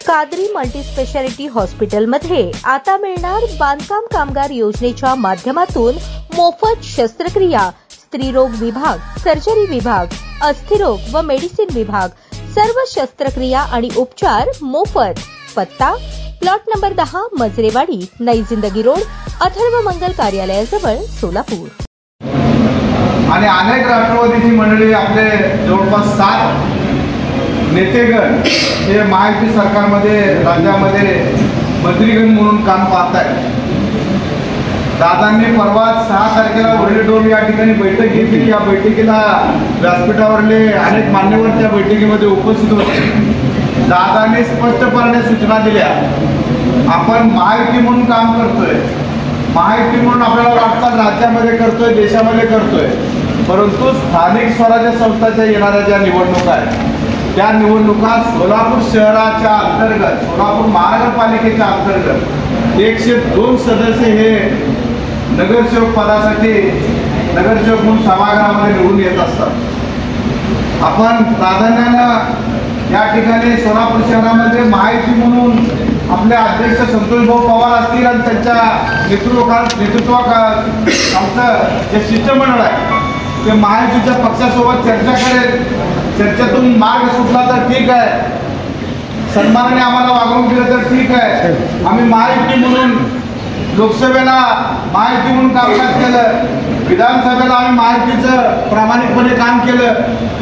Qadri multispeciality हॉस्पिटलमध्ये आता मिळणार बांधकाम कामगार योजनेच्या माध्यमातून मोफत शस्त्रक्रिया, स्त्रीरोग विभाग, सर्जरी विभाग, अस्थिरोग व मेडिसिन विभाग, सर्व शस्त्रक्रिया आणि उपचार मोफत। पत्ता प्लॉट नंबर 10 मजरेवाडी, नई जिंदगी रोड, अथर्व मंगल कार्यालयाजवळ, सोलापूर। आणि अनेक राष्ट्रवादीची मंडळी आपले जवळपास 7 नेतेगण हे महायुती सरकारमध्ये राज्यामध्ये मंत्रीगण म्हणून काम पाहत आहेत। दादांनी परवा 6 तारखेला वरळीडोल या ठिकाणी बैठक घेतली। या बैठकीला व्यासपीठावरले अनेक मान्यवर त्या बैठकीमध्ये उपस्थित होते। दादांनी स्पष्टपणे सूचना दिल्या, आपण महायुती म्हणून काम करतोय, महायुती म्हणून आपल्याला वाटचाल राज्यामध्ये करतोय, देशामध्ये करतोय, परंतु स्थानिक स्वराज्य संस्थांच्या येणाऱ्या ज्या निवडणुका आहेत त्या निवडणुका सोलापूर शहराच्या अंतर्गत, सोलापूर महानगरपालिकेच्या अंतर्गत 102 सदस्य हे नगरसेवक पदासाठी नगरसेवक म्हणून सभागृहामध्ये निवडून येत असतात। आपण प्राधान्यानं या ठिकाणी सोलापूर शहरामध्ये महायुती म्हणून आपले अध्यक्ष संतोष भाऊ पवार असतील आणि त्यांच्या नेतृत्वाखाली आमचं जे शिष्टमंडळ आहे ते महायुतीच्या पक्षासोबत चर्चा करेल। चर्चेतून मार्ग सुटला तर ठीक आहे, सन्मानाने आम्हाला वागवून दिलं तर ठीक आहे। आम्ही महायुती म्हणून लोकसभेला महायुती म्हणून कामकाज केलं, विधानसभेला आम्ही महायुतीचं प्रामाणिकपणे काम केलं।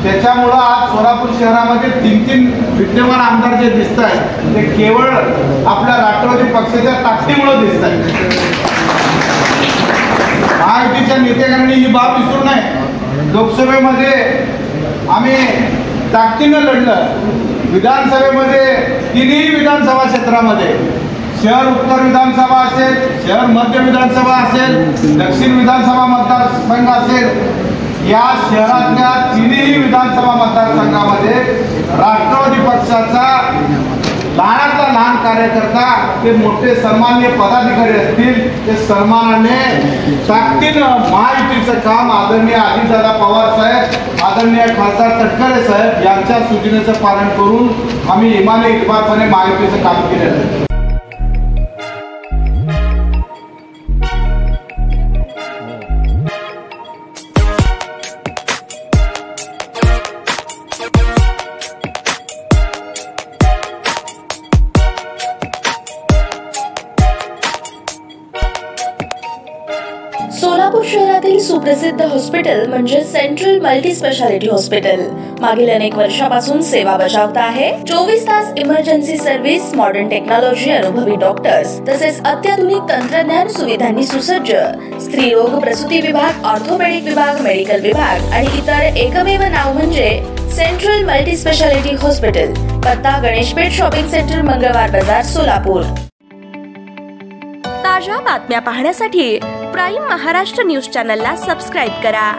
त्याच्यामुळं आज सोलापूर शहरामध्ये 3 विद्यमान आमदार जे दिसत आहेत ते केवळ आपल्या राष्ट्रवादी पक्षाच्या ताकदीमुळे दिसत आहेत। महायुतीच्या नेतेगणांनी ही बाब विसरू नये। लोकसभेमध्ये आम्ही ताकदीनं लढलं, विधानसभेमध्ये 3ही विधानसभा क्षेत्रामध्ये, शहर उत्तर विधानसभा असेल, शहर मध्य विधानसभा असेल, दक्षिण विधानसभा मतदारसंघ असेल, या शहरातल्या 3ही विधानसभा मतदारसंघामध्ये राष्ट्रवादी पक्षाचा लहानातला लहान कार्यकर्ता ते मोठे सन्माननीय पदाधिकारी असतील ते सन्मानाने ताकदीनं महायुतीचं काम आदरणीय अजितदादा पवार साहेब, आदरणीय खासदार तटकरे साहेब यांच्या सूचनेचं पालन करून आम्ही इमानी इतबारपणे महायुतीचं काम केलेलं आहे। सोलापूर शहरातील सुप्रसिद्ध हॉस्पिटल म्हणजे सेंट्रल मल्टी स्पेशालिटी हॉस्पिटल मागील अनेक वर्षापासून सेवा बजावत आहे। 24 तास इमर्जन्सी सर्व्हिस, मॉडर्न टेक्नॉलॉजी, अनुभवी डॉक्टर्स तसेच अत्याधुनिक तंत्रज्ञान सुविधांनी सुसज्ज स्त्रीरोग प्रसूती विभाग, ऑर्थोपेडिक विभाग, मेडिकल विभाग आणि इतर एकमेव नाव म्हणजे सेंट्रल मल्टी स्पेशालिटी हॉस्पिटल। पत्ता गणेशपेठ शॉपिंग सेंटर, मंगळवार बाजार, सोलापूर। ताज्या बातम्या पाहण्यासाठी प्राईम महाराष्ट्र न्यूज चॅनलला सबस्क्राईब करा।